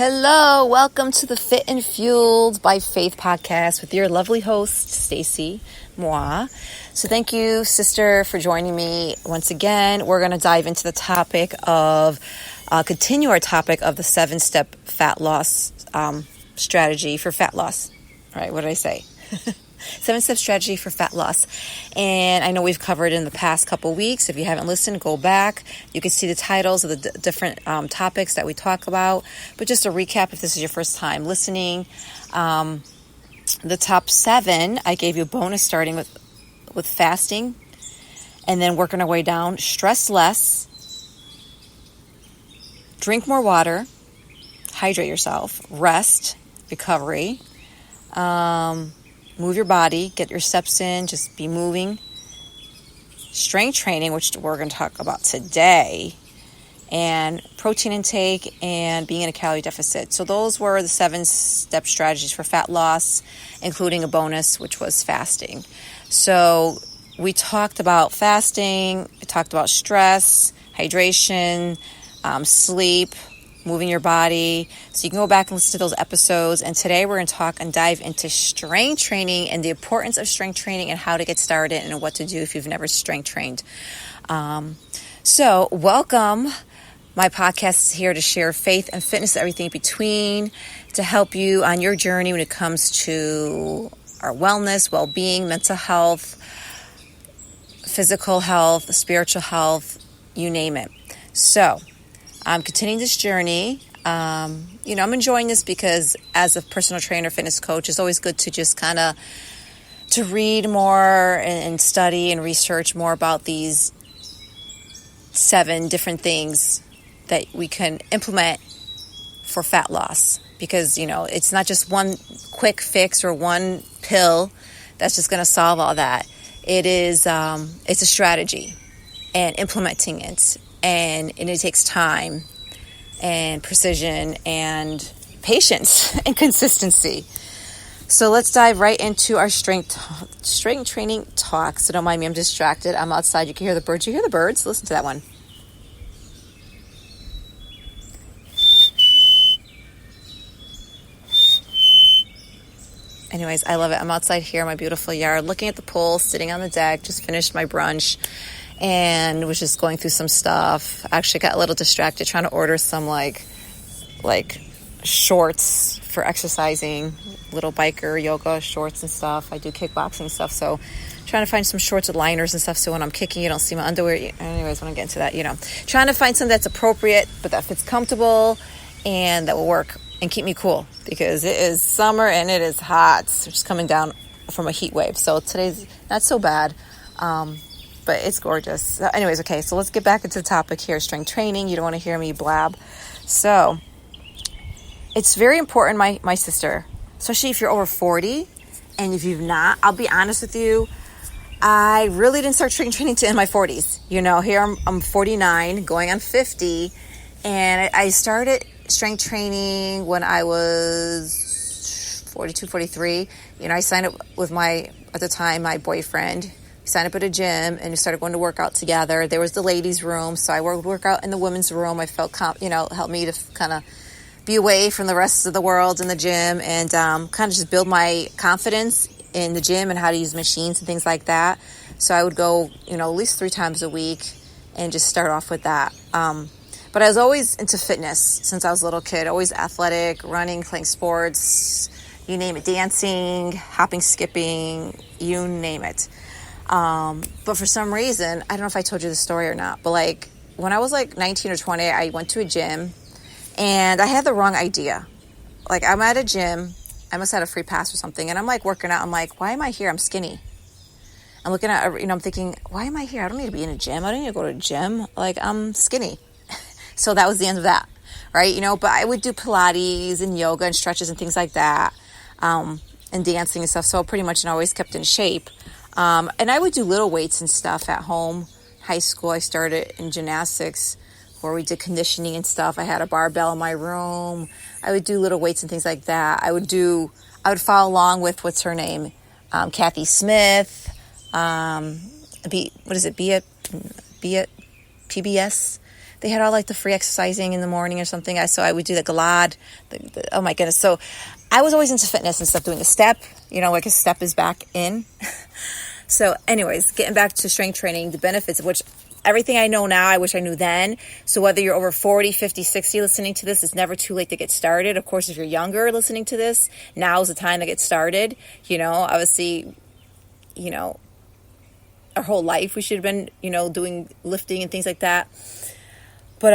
Hello, welcome to the Fit and Fueled by Faith podcast with your lovely host, Stacey, moi. So thank you, sister, for joining me once again. We're going to dive into the topic of, continue our topic of the 7-step fat loss strategy for fat loss. All right, what did I say? 7-step strategy for fat loss. And I know we've covered in the past couple weeks. If you haven't listened, go back. You can see the titles of the different topics that we talk about. But just a recap, if this is your first time listening, the top 7, I gave you a bonus starting with fasting and then working our way down. Stress less, drink more water, hydrate yourself, rest, recovery, move your body, get your steps in, just be moving. Strength training, which we're going to talk about today, and protein intake and being in a calorie deficit. So those were the 7-step strategies for fat loss, including a bonus, which was fasting. So we talked about fasting, we talked about stress, hydration, sleep, moving your body. So you can go back and listen to those episodes. And today we're going to talk and dive into strength training and the importance of strength training and how to get started and what to do if you've never strength trained. So welcome. My podcast is here to share faith and fitness, everything in between, to help you on your journey when it comes to our wellness, well-being, mental health, physical health, spiritual health, you name it. So I'm continuing this journey. I'm enjoying this because as a personal trainer, fitness coach, it's always good to just kind of to read more and study and research more about these 7 different things that we can implement for fat loss. Because, it's not just one quick fix or one pill that's just going to solve all that. It is, it's a strategy and implementing it. And it takes time and precision and patience and consistency. So let's dive right into our strength training talk. So don't mind me, I'm distracted. I'm outside. You can hear the birds. You hear the birds? Listen to that one. Anyways, I love it. I'm outside here in my beautiful yard, looking at the pool, sitting on the deck, just finished my brunch. And was just going through some stuff. Actually got a little distracted trying to order some like shorts for exercising, little biker yoga shorts and stuff. I do kickboxing stuff, so trying to find some shorts with liners and stuff so when I'm kicking you don't see my underwear. Anyways, when I get into that, trying to find something that's appropriate but that fits comfortable and that will work and keep me cool because it is summer and it is hot. We're just coming down from a heat wave, so today's not so bad. But it's gorgeous. So anyways, okay, so let's get back into the topic here, strength training. You don't want to hear me blab. So it's very important, my sister, especially if you're over 40, and if you've not, I'll be honest with you, I really didn't start strength training until in my 40s. Here I'm 49, going on 50, and I started strength training when I was 42, 43. I signed up with at the time, my boyfriend. Signed up at a gym and we started going to work out together. There was the ladies' room, so I would work out in the women's room. I felt, helped me to kind of be away from the rest of the world in the gym and kind of just build my confidence in the gym and how to use machines and things like that. So I would go, at least 3 times a week and just start off with that. But I was always into fitness since I was a little kid, always athletic, running, playing sports, you name it, dancing, hopping, skipping, you name it. But for some reason, I don't know if I told you the story or not, but when I was 19 or 20, I went to a gym and I had the wrong idea. I'm at a gym, I must have had a free pass or something. And I'm working out. I'm why am I here? I'm skinny. I'm looking at, I'm thinking, why am I here? I don't need to be in a gym. I don't need to go to a gym. I'm skinny. So that was the end of that. Right. But I would do Pilates and yoga and stretches and things like that. And dancing and stuff. So pretty much I always kept in shape. And I would do little weights and stuff at home. High school, I started in gymnastics where we did conditioning and stuff. I had a barbell in my room. I would do little weights and things like that. I would follow along with, what's her name? Kathy Smith. What is it? Be a PBS. they had all like the free exercising in the morning or something. So I would do the Galad. Oh my goodness. So I was always into fitness and stuff, doing a step, like a step is back in. So anyways, getting back to strength training, the benefits of which everything I know now, I wish I knew then. So whether you're over 40, 50, 60 listening to this, it's never too late to get started. Of course, if you're younger listening to this, now is the time to get started. Obviously, our whole life we should have been, doing lifting and things like that. But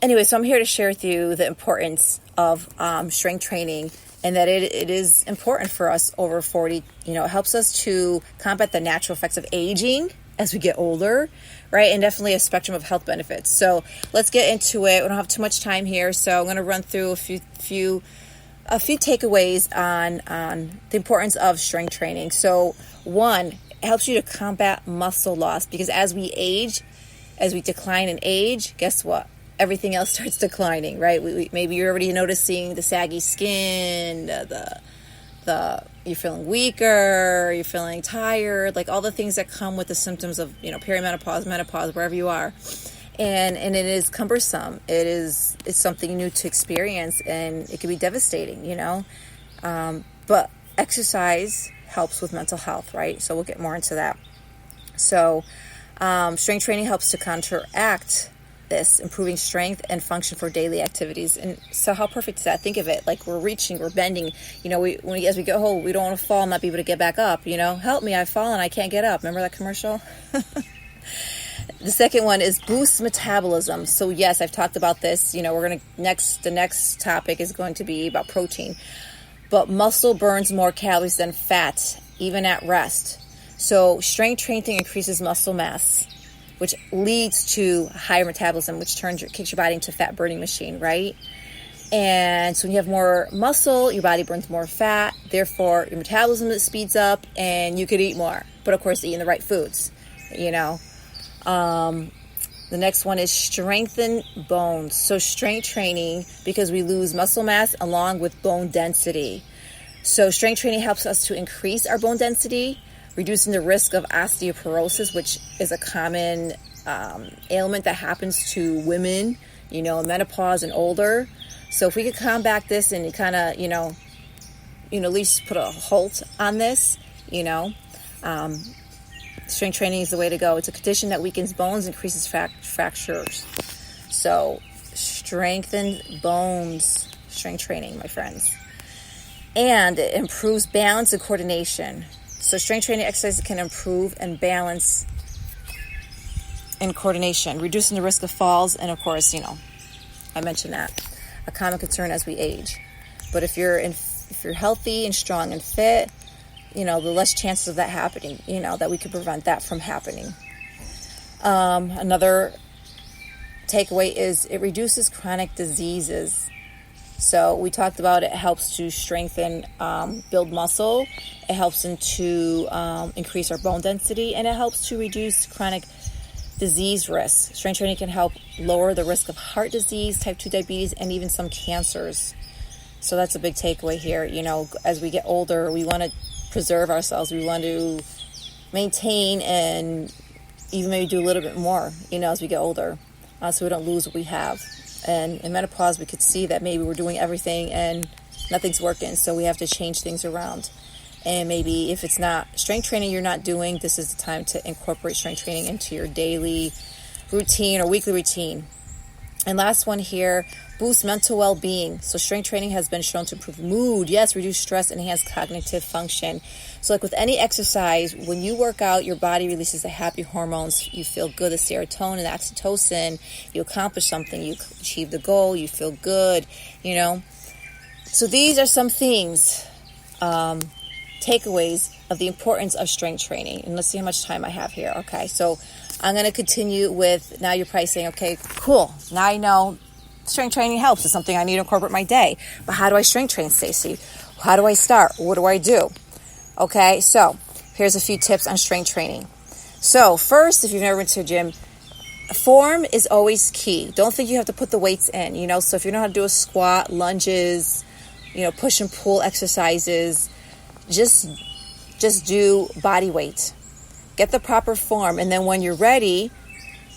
anyway, so I'm here to share with you the importance of strength training, and that it is important for us over 40. It helps us to combat the natural effects of aging as we get older, right? And definitely a spectrum of health benefits. So let's get into it. We don't have too much time here, so I'm going to run through a few takeaways on the importance of strength training. So one, it helps you to combat muscle loss, because as we decline in age, guess what? Everything else starts declining, right? Maybe you're already noticing the saggy skin, you're feeling weaker, you're feeling tired, like all the things that come with the symptoms of, perimenopause, menopause, wherever you are. And it is cumbersome. It's something new to experience, and it can be devastating, but exercise helps with mental health, right? So we'll get more into that. So strength training helps to counteract this, improving strength and function for daily activities. And so how perfect is that? Think of it like we're reaching, we're bending, as we get old, we don't want to fall and not be able to get back up, help me, I've fallen, I can't get up. Remember that commercial? The second one is boost metabolism. So yes, I've talked about this, the next topic is going to be about protein, but muscle burns more calories than fat, even at rest. So strength training increases muscle mass, which leads to higher metabolism, which kicks your body into a fat burning machine, right? And so when you have more muscle, your body burns more fat, therefore your metabolism speeds up and you could eat more. But of course, eating the right foods, The next one is strengthen bones. So strength training, because we lose muscle mass along with bone density. So strength training helps us to increase our bone density, reducing the risk of osteoporosis, which is a common ailment that happens to women, menopause and older. So if we could combat this and kind of, at least put a halt on this, strength training is the way to go. It's a condition that weakens bones, increases fractures. So strengthen bones, strength training, my friends. And it improves balance and coordination. So strength training exercises can improve and balance and coordination, reducing the risk of falls. And of course, I mentioned that, a common concern as we age. But if you're healthy and strong and fit, the less chances of that happening, that we could prevent that from happening. Another takeaway is it reduces chronic diseases. So we talked about it helps to strengthen, build muscle. It helps to increase our bone density, and it helps to reduce chronic disease risk. Strength training can help lower the risk of heart disease, type 2 diabetes, and even some cancers. So that's a big takeaway here. As we get older, we want to preserve ourselves. We want to maintain and even maybe do a little bit more, as we get older, so we don't lose what we have. And in menopause, we could see that maybe we're doing everything and nothing's working, so we have to change things around. And maybe if it's not strength training you're not doing, this is the time to incorporate strength training into your daily routine or weekly routine. And last one here, boost mental well-being. So strength training has been shown to improve mood, yes, reduce stress, enhance cognitive function. So like with any exercise, when you work out, your body releases the happy hormones. You feel good, the serotonin, the oxytocin. You accomplish something, you achieve the goal, you feel good, So these are some things, takeaways of the importance of strength training. And let's see how much time I have here. Okay, so I'm going to continue with, now you're probably saying, okay, cool. Now I know strength training helps. It's something I need to incorporate in my day. But how do I strength train, Stacey? How do I start? What do I do? Okay, so here's a few tips on strength training. So first, if you've never been to a gym, form is always key. Don't think you have to put the weights in, So if you know how to do a squat, lunges, push and pull exercises, just do body weight. Get the proper form, and then when you're ready,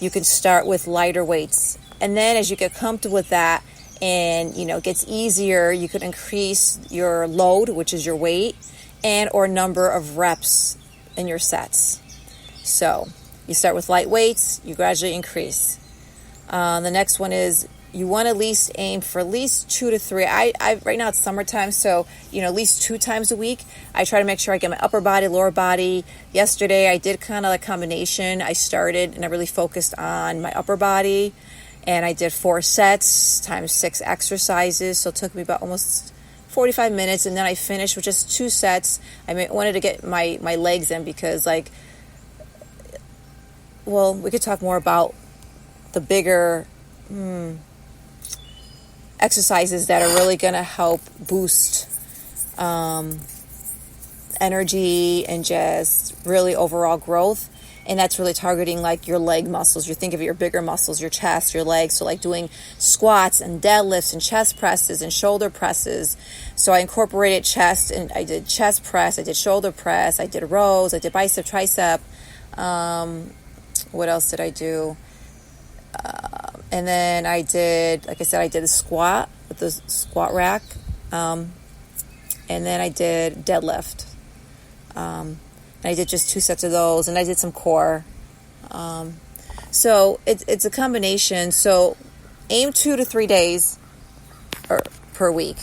you can start with lighter weights. And then as you get comfortable with that and, it gets easier, you could increase your load, which is your weight, and or number of reps in your sets. So you start with light weights, you gradually increase. The next one is you want to at least aim for at least 2 to 3. I right now it's summertime, so at least 2 times a week. I try to make sure I get my upper body, lower body. Yesterday I did kind of a combination. I started and I really focused on my upper body, and I did 4 sets times 6 exercises. So it took me about almost 45 minutes, and then I finished with just 2 sets. I wanted to get my legs in because we could talk more about the bigger exercises that are really going to help boost energy and just really overall growth. And that's really targeting your leg muscles. You think of your bigger muscles, your chest, your legs. So doing squats and deadlifts and chest presses and shoulder presses. So I incorporated chest, and I did chest press, I did shoulder press, I did rows, I did bicep, tricep. What else did I do? And then I did, like I said, I did a squat with the squat rack. And then I did deadlift. And I did just 2 sets of those, and I did some core. So it's a combination. So aim 2 to 3 days per week.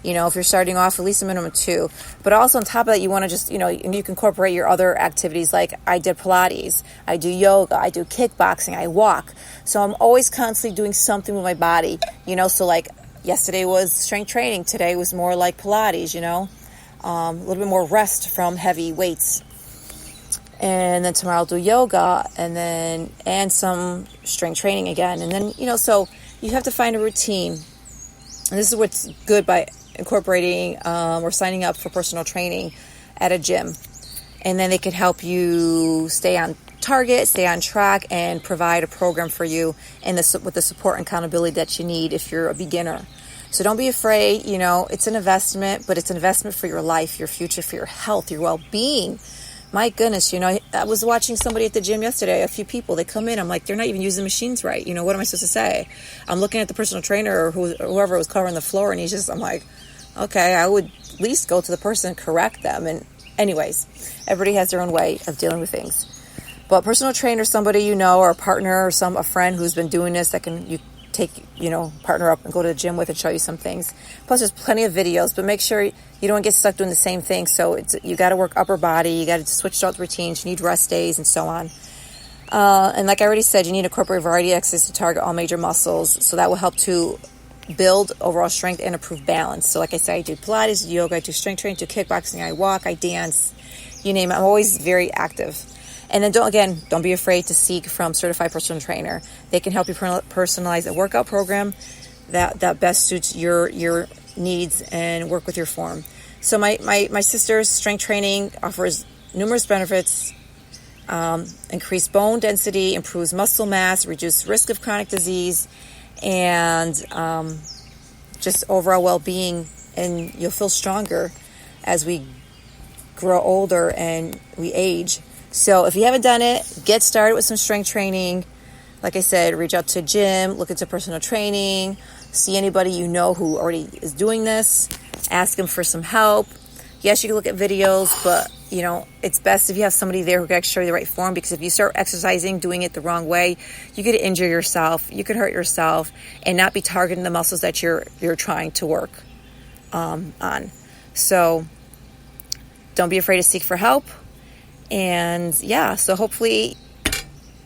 If you're starting off, at least a minimum of 2. But also on top of that, you want to just, you can incorporate your other activities. Like I did Pilates, I do yoga, I do kickboxing, I walk. So I'm always constantly doing something with my body, so yesterday was strength training. Today was more like Pilates, a little bit more rest from heavy weights. And then tomorrow I'll do yoga and some strength training again. And then, so you have to find a routine. And this is what's good by incorporating or signing up for personal training at a gym. And then they can help you stay on target, stay on track, and provide a program for you with the support and accountability that you need if you're a beginner. So don't be afraid. It's an investment, but it's an investment for your life, your future, for your health, your well-being. My goodness, I was watching somebody at the gym yesterday, a few people, they come in, I'm like, they're not even using the machines right. What am I supposed to say? I'm looking at the personal trainer or whoever was covering the floor, and I'm like, okay, I would at least go to the person and correct them. And anyways, everybody has their own way of dealing with things. But personal trainer, somebody or a partner or a friend who's been doing this that you take, partner up and go to the gym with and show you some things. Plus, there's plenty of videos, but make sure you don't get stuck doing the same thing. So you got to work upper body, you got to switch out the routines, you need rest days and so on. And like I already said, you need to incorporate a variety of exercises to target all major muscles. So that will help to build overall strength and improve balance. So like I said, I do Pilates, I do yoga, I do strength training, I do kickboxing, I walk, I dance, you name it. I'm always very active. And then don't be afraid to seek from certified personal trainer. They can help you personalize a workout program that best suits your needs and work with your form. So my sister's strength training offers numerous benefits. Increase bone density, improves muscle mass, reduce risk of chronic disease, and just overall well-being. And you'll feel stronger as we grow older and we age. So if you haven't done it, get started with some strength training. Like I said, reach out to a gym, look into personal training, see anybody who already is doing this, ask them for some help. Yes, you can look at videos, but it's best if you have somebody there who can show you the right form, because if you start exercising, doing it the wrong way, you could injure yourself, you could hurt yourself, and not be targeting the muscles that you're trying to work on. So don't be afraid to seek for help. And so hopefully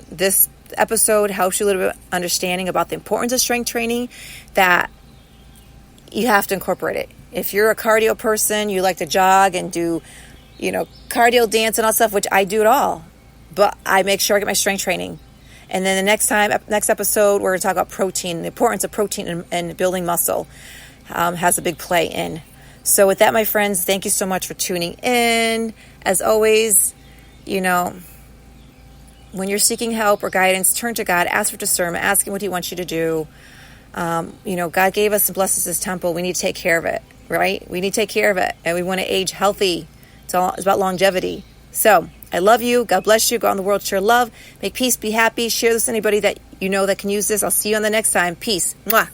this episode helps you a little bit understanding about the importance of strength training, that you have to incorporate it. If you're a cardio person, you like to jog and do, cardio, dance and all stuff, which I do it all, but I make sure I get my strength training. And then the next episode, we're going to talk about protein, the importance of protein and building muscle has a big play in. So with that, my friends, thank you so much for tuning in. As always, when you're seeking help or guidance, turn to God, ask for discernment, ask Him what He wants you to do. God gave us and blessed us His temple. We need to take care of it, right? We need to take care of it, and we want to age healthy. It's about longevity. So I love you. God bless you. Go out in the world, share love, make peace, be happy, share this with anybody that you know that can use this. I'll see you on the next time. Peace. Mwah.